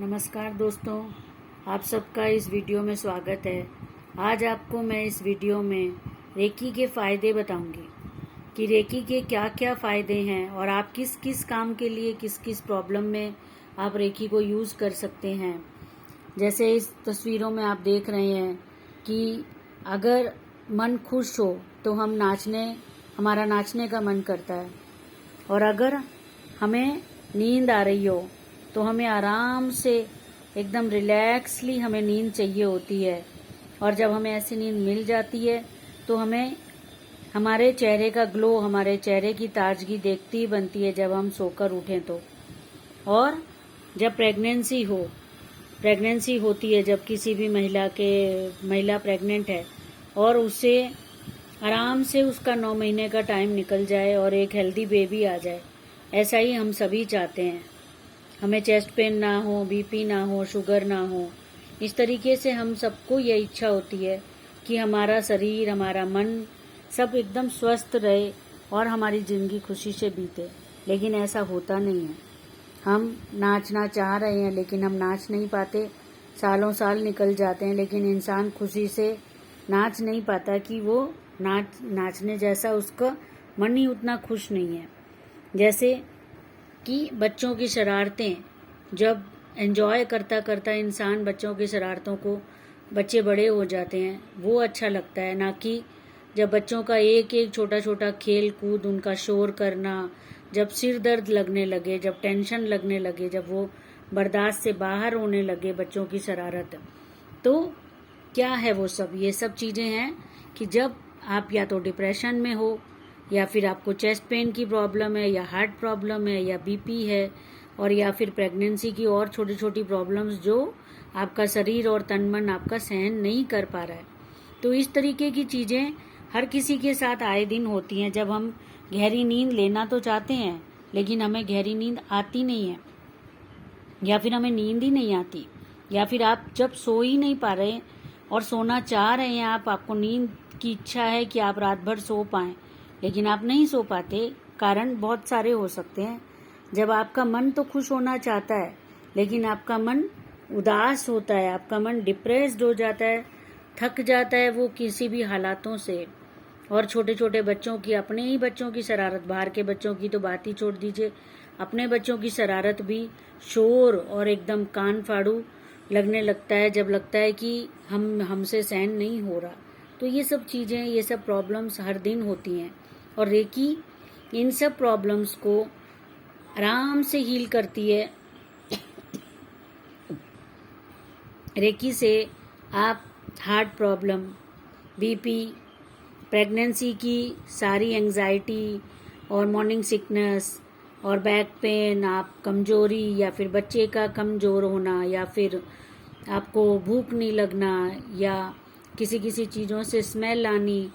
नमस्कार दोस्तों, आप सबका इस वीडियो में स्वागत है। आज आपको मैं इस वीडियो में रेकी के फ़ायदे बताऊंगी कि रेकी के क्या क्या फ़ायदे हैं और आप किस किस काम के लिए किस किस प्रॉब्लम में आप रेकी को यूज़ कर सकते हैं। जैसे इस तस्वीरों में आप देख रहे हैं कि अगर मन खुश हो तो हमारा नाचने का मन करता है, और अगर हमें नींद आ रही हो तो हमें आराम से एकदम रिलैक्सली हमें नींद चाहिए होती है। और जब हमें ऐसी नींद मिल जाती है तो हमें हमारे चेहरे का ग्लो, हमारे चेहरे की ताजगी देखती ही बनती है जब हम सोकर उठें तो। और जब प्रेगनेंसी होती है, जब किसी भी महिला प्रेग्नेंट है और उसे आराम से उसका 9 महीने का टाइम निकल जाए और एक हेल्दी बेबी आ जाए, ऐसा ही हम सभी चाहते हैं। हमें चेस्ट पेन ना हो, बीपी ना हो, शुगर ना हो। इस तरीके से हम सबको ये इच्छा होती है कि हमारा शरीर, हमारा मन सब एकदम स्वस्थ रहे और हमारी ज़िंदगी खुशी से बीते। लेकिन ऐसा होता नहीं है। हम नाचना चाह रहे हैं लेकिन हम नाच नहीं पाते। सालों साल निकल जाते हैं लेकिन इंसान खुशी से नाच नहीं पाता कि वो नाचने जैसा उसका मन ही उतना खुश नहीं है। जैसे कि बच्चों की शरारतें, जब एंजॉय करता करता इंसान बच्चों की शरारतों को, बच्चे बड़े हो जाते हैं, वो अच्छा लगता है। ना कि जब बच्चों का एक एक छोटा छोटा खेल कूद, उनका शोर करना, जब सिर दर्द लगने लगे, जब टेंशन लगने लगे, जब वो बर्दाश्त से बाहर होने लगे बच्चों की शरारत, तो क्या है वो सब? ये सब चीज़ें हैं कि जब आप या तो डिप्रेशन में हो, या फिर आपको चेस्ट पेन की प्रॉब्लम है, या हार्ट प्रॉब्लम है, या बीपी है, और या फिर प्रेगनेंसी की और छोटी छोटी प्रॉब्लम्स जो आपका शरीर और तन मन आपका सहन नहीं कर पा रहा है। तो इस तरीके की चीज़ें हर किसी के साथ आए दिन होती हैं। जब हम गहरी नींद लेना तो चाहते हैं लेकिन हमें गहरी नींद आती नहीं है, या फिर हमें नींद ही नहीं आती, या फिर आप जब सो ही नहीं पा रहे और सोना चाह रहे हैं, आपको नींद की इच्छा है कि आप रात भर सो पाएं लेकिन आप नहीं सो पाते। कारण बहुत सारे हो सकते हैं। जब आपका मन तो खुश होना चाहता है लेकिन आपका मन उदास होता है, आपका मन डिप्रेस्ड हो जाता है, थक जाता है वो किसी भी हालातों से। और छोटे छोटे बच्चों की, अपने ही बच्चों की शरारत, बाहर के बच्चों की तो बात ही छोड़ दीजिए, अपने बच्चों की शरारत भी शोर और एकदम कान फाड़ू लगने लगता है जब लगता है कि हमसे सहन नहीं हो रहा। तो ये सब चीज़ें, ये सब प्रॉब्लम्स हर दिन होती हैं, और रेकी इन सब प्रॉब्लम्स को आराम से हील करती है। रेकी से आप हार्ट प्रॉब्लम, बीपी, प्रेगनेंसी की सारी एंजाइटी और मॉर्निंग सिकनेस और बैक पेन, आप कमजोरी, या फिर बच्चे का कमज़ोर होना, या फिर आपको भूख नहीं लगना, या किसी किसी चीज़ों से स्मेल आनी,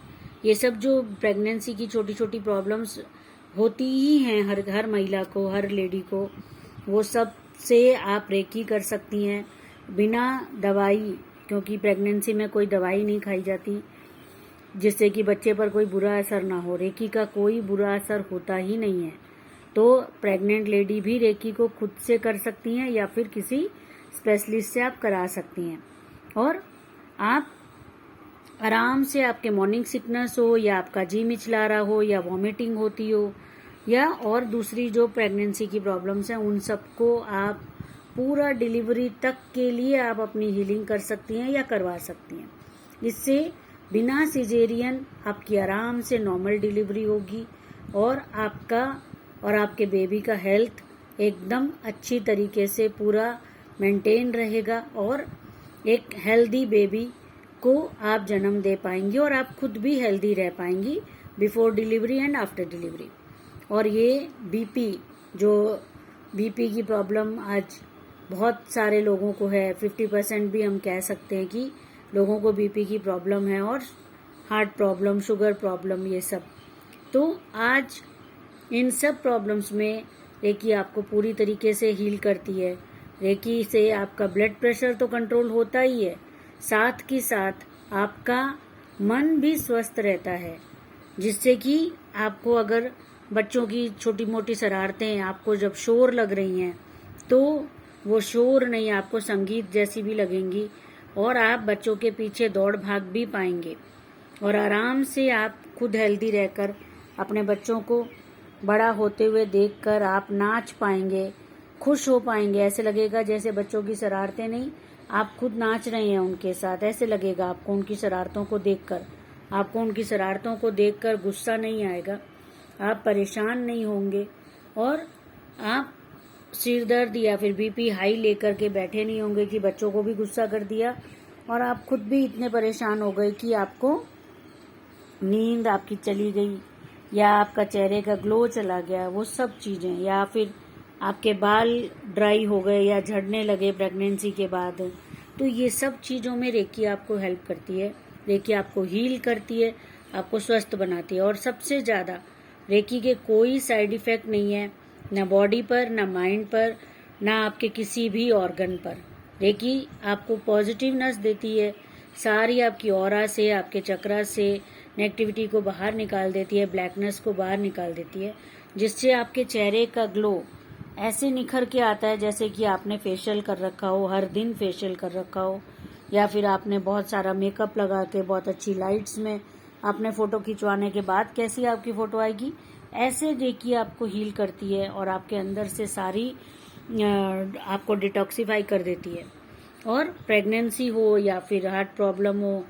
ये सब जो प्रेगनेंसी की छोटी छोटी प्रॉब्लम्स होती ही हैं हर महिला को, हर लेडी को, वो सब से आप रेकी कर सकती हैं बिना दवाई। क्योंकि प्रेगनेंसी में कोई दवाई नहीं खाई जाती जिससे कि बच्चे पर कोई बुरा असर ना हो। रेकी का कोई बुरा असर होता ही नहीं है। तो प्रेग्नेंट लेडी भी रेकी को खुद से कर सकती हैं या फिर किसी स्पेशलिस्ट से आप करा सकती हैं। और आप आराम से, आपके मॉर्निंग सिकनेस हो, या आपका जी मिचला रहा हो, या वॉमिटिंग होती हो, या और दूसरी जो प्रेगनेंसी की प्रॉब्लम्स हैं, उन सबको आप पूरा डिलीवरी तक के लिए आप अपनी हीलिंग कर सकती हैं या करवा सकती हैं। इससे बिना सिजेरियन आपकी आराम से नॉर्मल डिलीवरी होगी, और आपका और आपके बेबी का हेल्थ एकदम अच्छी तरीके से पूरा मेंटेन रहेगा, और एक हेल्दी बेबी को आप जन्म दे पाएंगी, और आप खुद भी हेल्दी रह पाएंगी before delivery and after delivery. और ये बीपी की प्रॉब्लम आज बहुत सारे लोगों को है, 50% भी हम कह सकते हैं कि लोगों को बीपी की प्रॉब्लम है, और हार्ट प्रॉब्लम, शुगर प्रॉब्लम, ये सब। तो आज इन सब प्रॉब्लम्स में रेकी आपको पूरी तरीके से हील करती है। रेकी से आपका ब्लड प्रेशर तो कंट्रोल होता ही है, साथ ही साथ आपका मन भी स्वस्थ रहता है, जिससे कि आपको अगर बच्चों की छोटी मोटी शरारतें आपको जब शोर लग रही हैं तो वो शोर नहीं, आपको संगीत जैसी भी लगेंगी और आप बच्चों के पीछे दौड़ भाग भी पाएंगे और आराम से आप खुद हेल्दी रहकर अपने बच्चों को बड़ा होते हुए देखकर आप नाच पाएंगे, खुश हो पाएंगे। ऐसे लगेगा जैसे बच्चों की शरारतें नहीं, आप खुद नाच रहे हैं उनके साथ। ऐसे लगेगा आपको उनकी शरारतों को देखकर। आपको उनकी शरारतों को देखकर गुस्सा नहीं आएगा, आप परेशान नहीं होंगे और आप सिर दर्द या फिर बीपी हाई लेकर के बैठे नहीं होंगे कि बच्चों को भी गुस्सा कर दिया और आप खुद भी इतने परेशान हो गए कि आपको नींद आपकी चली गई या आपका चेहरे का ग्लो चला गया। वो सब चीज़ें, या फिर आपके बाल ड्राई हो गए या झड़ने लगे प्रेगनेंसी के बाद, तो ये सब चीज़ों में रेकी आपको हेल्प करती है। रेकी आपको हील करती है, आपको स्वस्थ बनाती है। और सबसे ज़्यादा रेकी के कोई साइड इफ़ेक्ट नहीं है, ना बॉडी पर, ना माइंड पर, ना आपके किसी भी ऑर्गन पर। रेकी आपको पॉजिटिवनेस देती है, सारी आपकी ऑरा से, आपके चक्रा से नेगेटिविटी को बाहर निकाल देती है, ब्लैकनेस को बाहर निकाल देती है, जिससे आपके चेहरे का ग्लो ऐसे निखर के आता है जैसे कि आपने फेशियल कर रखा हो, हर दिन फेशियल कर रखा हो, या फिर आपने बहुत सारा मेकअप लगा के बहुत अच्छी लाइट्स में आपने फ़ोटो खिंचवाने के बाद कैसी आपकी फ़ोटो आएगी, ऐसे रेकी आपको हील करती है और आपके अंदर से सारी आपको डिटॉक्सिफाई कर देती है। और प्रेगनेंसी हो या फिर हार्ट प्रॉब्लम हो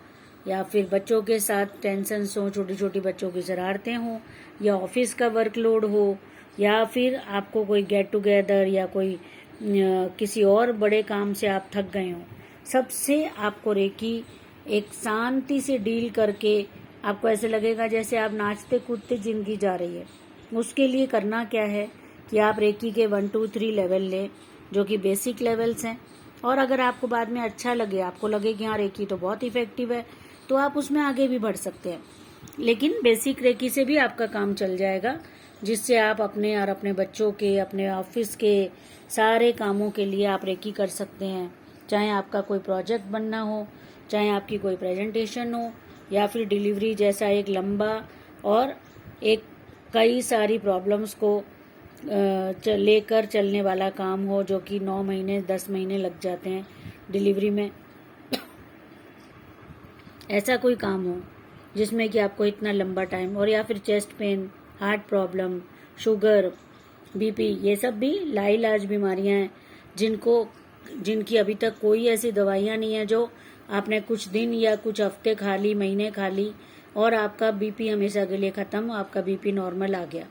या फिर बच्चों के साथ टेंशन्स हो, छोटी छोटी बच्चों की शरारतें हों, या ऑफिस का वर्कलोड हो, या फिर आपको कोई गेट टुगेदर या कोई किसी और बड़े काम से आप थक गए हों, सबसे आपको रेकी एक शांति से डील करके आपको ऐसे लगेगा जैसे आप नाचते कूदते जिंदगी जा रही है। उसके लिए करना क्या है कि आप रेकी के 1 2 3 लेवल लें, जो कि बेसिक लेवल्स हैं। और अगर आपको बाद में अच्छा लगे, आपको लगे कि हाँ रेकी तो बहुत इफेक्टिव है, तो आप उसमें आगे भी बढ़ सकते हैं। लेकिन बेसिक रेकी से भी आपका काम चल जाएगा, जिससे आप अपने और अपने बच्चों के, अपने ऑफिस के सारे कामों के लिए आप रेकी कर सकते हैं। चाहे आपका कोई प्रोजेक्ट बनना हो, चाहे आपकी कोई प्रेजेंटेशन हो, या फिर डिलीवरी जैसा एक लंबा और एक कई सारी प्रॉब्लम्स को लेकर चलने वाला काम हो, जो कि 9 महीने 10 महीने लग जाते हैं डिलीवरी में। ऐसा कोई काम हो जिसमें कि आपको इतना लंबा टाइम, और या फिर chest pain, heart problem, sugar, BP, ये सब भी लाइलाज बीमारियां हैं जिनकी अभी तक कोई ऐसी दवाइयां नहीं है जो आपने कुछ दिन या कुछ हफ्ते खा ली, महीने खा ली और आपका बीपी हमेशा के लिए खत्म, आपका बीपी नॉर्मल आ गया,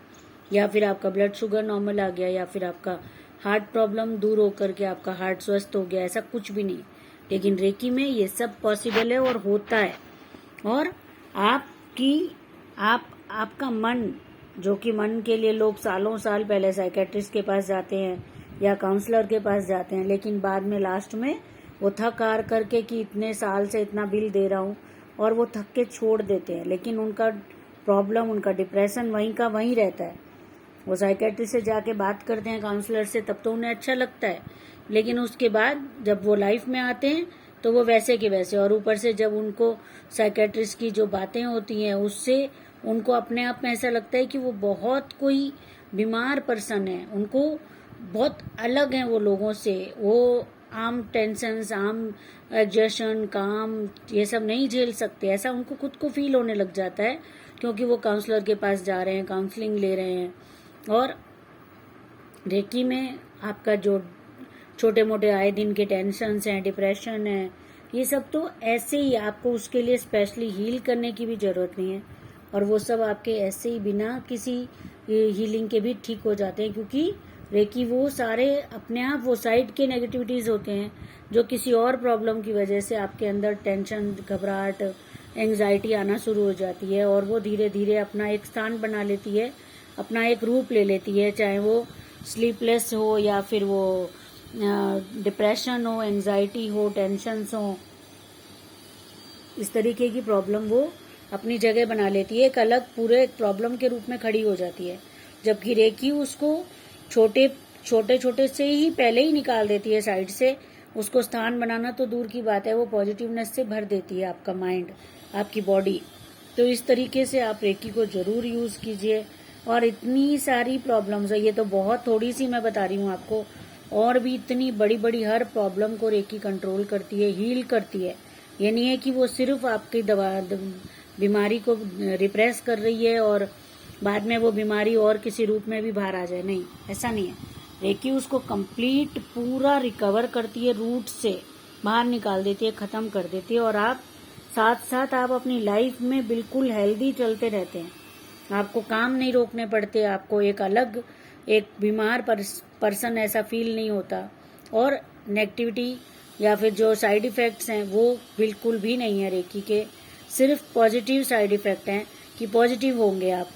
या फिर आपका ब्लड शुगर नॉर्मल आ गया, या फिर आपका हार्ट प्रॉब्लम दूर होकर के आपका हार्ट स्वस्थ हो गया। ऐसा कुछ भी नहीं। लेकिन रेकी में ये सब पॉसिबल है और होता है। और आपका मन, जो कि मन के लिए लोग सालों साल पहले साइकेट्रिस्ट के पास जाते हैं या काउंसलर के पास जाते हैं, लेकिन बाद में लास्ट में वो थक हार करके कि इतने साल से इतना बिल दे रहा हूँ, और वो थक के छोड़ देते हैं। लेकिन उनका प्रॉब्लम, उनका डिप्रेशन वहीं का वहीं रहता है। वो साइकेट्रिस्ट से जाके बात करते हैं, काउंसलर से, तब तो उन्हें अच्छा लगता है, लेकिन उसके बाद जब वो लाइफ में आते हैं तो वो वैसे के वैसे। और ऊपर से जब उनको साइकेट्रिस्ट की जो बातें होती हैं उससे उनको अपने आप में ऐसा लगता है कि वो बहुत कोई बीमार पर्सन है, उनको बहुत अलग हैं वो लोगों से। वो आम टेंशन्स, आम एग्जर्शन, काम, ये सब नहीं झेल सकते। ऐसा उनको खुद को फील होने लग जाता है, क्योंकि वो काउंसलर के पास जा रहे हैं, काउंसलिंग ले रहे हैं। और रेकी में आपका जो छोटे मोटे आए दिन के टेंशन्स हैं, डिप्रेशन है, ये सब तो ऐसे ही, आपको उसके लिए स्पेशली हील करने की भी ज़रूरत नहीं है, और वो सब आपके ऐसे ही बिना किसी हीलिंग के भी ठीक हो जाते हैं। क्योंकि रेकी वो सारे अपने आप वो साइड के नेगेटिविटीज़ होते हैं जो किसी और प्रॉब्लम की वजह से आपके अंदर टेंशन, घबराहट, एंग्जाइटी आना शुरू हो जाती है, और वो धीरे धीरे अपना एक स्थान बना लेती है, अपना एक रूप ले लेती है। चाहे वो स्लीपलेस हो, या फिर वो डिप्रेशन हो, एंग्जाइटी हो, टेंशन्स हो, इस तरीके की प्रॉब्लम वो अपनी जगह बना लेती है, एक अलग पूरे एक प्रॉब्लम के रूप में खड़ी हो जाती है। जबकि रेकी उसको छोटे छोटे से ही पहले ही निकाल देती है साइड से। उसको स्थान बनाना तो दूर की बात है, वो पॉजिटिवनेस से भर देती है आपका माइंड, आपकी बॉडी। तो इस तरीके से आप रेकी को जरूर यूज कीजिए। और इतनी सारी प्रॉब्लम्स है, ये तो बहुत थोड़ी सी मैं बता रही हूँ आपको, और भी इतनी बड़ी बड़ी हर प्रॉब्लम को रेकी कंट्रोल करती है, हील करती है। ये नहीं है कि वो सिर्फ आपकी बीमारी को रिप्रेस कर रही है और बाद में वो बीमारी और किसी रूप में भी बाहर आ जाए, नहीं, ऐसा नहीं है। रेकी उसको कंप्लीट पूरा रिकवर करती है, रूट से बाहर निकाल देती है, ख़त्म कर देती है, और आप साथ साथ आप अपनी लाइफ में बिल्कुल हेल्दी चलते रहते हैं। आपको काम नहीं रोकने पड़ते, आपको एक बीमार पर्सन ऐसा फील नहीं होता, और नेगेटिविटी या फिर जो साइड इफ़ेक्ट्स हैं वो बिल्कुल भी नहीं है रेकी के। सिर्फ पॉजिटिव साइड इफ़ेक्ट हैं कि पॉजिटिव होंगे आप,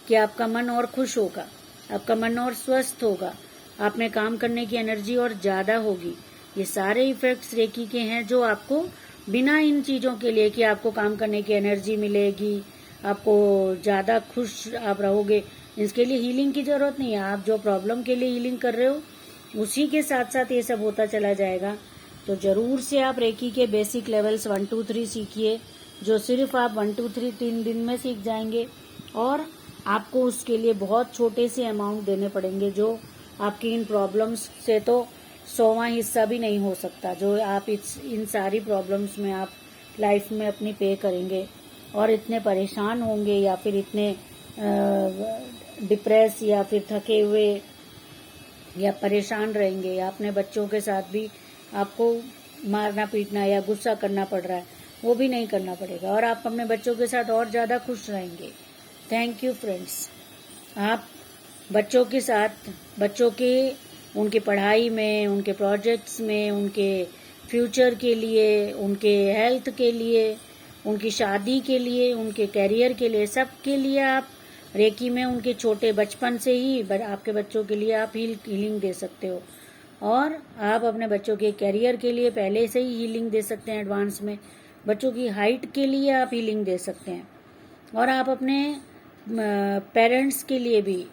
कि आपका मन और खुश होगा, आपका मन और स्वस्थ होगा, आप में काम करने की एनर्जी और ज़्यादा होगी। ये सारे इफ़ेक्ट्स रेकी के हैं जो आपको बिना इन चीज़ों के लिए कि आपको काम करने की एनर्जी मिलेगी, आपको ज़्यादा खुश आप रहोगे, इसके लिए हीलिंग की ज़रूरत नहीं है। आप जो प्रॉब्लम के लिए हीलिंग कर रहे हो उसी के साथ साथ ये सब होता चला जाएगा। तो ज़रूर से आप रेकी के बेसिक लेवल्स 1 2 3 सीखिए, जो सिर्फ आप 1 2 3 3 दिन में सीख जाएंगे, और आपको उसके लिए बहुत छोटे से अमाउंट देने पड़ेंगे, जो आपकी इन प्रॉब्लम्स से तो 100वां हिस्सा भी नहीं हो सकता, जो आप इन सारी प्रॉब्लम्स में आप लाइफ में अपनी पे करेंगे, और इतने परेशान होंगे या फिर इतने डिप्रेस या फिर थके हुए या परेशान रहेंगे, या अपने बच्चों के साथ भी आपको मारना पीटना या गुस्सा करना पड़ रहा है, वो भी नहीं करना पड़ेगा, और आप अपने बच्चों के साथ और ज़्यादा खुश रहेंगे। Thank you friends. आप बच्चों के साथ, बच्चों के उनकी पढ़ाई में, उनके प्रोजेक्ट्स में, उनके फ्यूचर के लिए, उनके हेल्थ के लिए, उनकी शादी के लिए, उनके करियर के लिए, सब के लिए आप रेकी में उनके छोटे बचपन से ही आपके बच्चों के लिए आप हीलिंग दे सकते हो, और आप अपने बच्चों के करियर के लिए पहले से ही हीलिंग दे सकते हैं एडवांस में। बच्चों की हाइट के लिए आप हीलिंग दे सकते हैं, और आप अपने पेरेंट्स के लिए भी,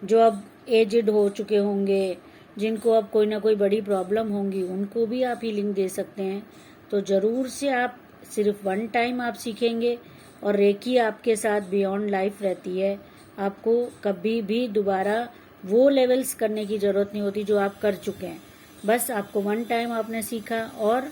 जो अब एजिड हो चुके होंगे, जिनको अब कोई ना कोई बड़ी प्रॉब्लम होंगी, उनको भी आप हीलिंग दे सकते हैं। तो ज़रूर से आप सिर्फ 1 टाइम आप सीखेंगे, और रेकी आपके साथ बियॉन्ड लाइफ रहती है। आपको कभी भी दोबारा वो लेवल्स करने की ज़रूरत नहीं होती जो आप कर चुके हैं। बस आपको 1 टाइम आपने सीखा, और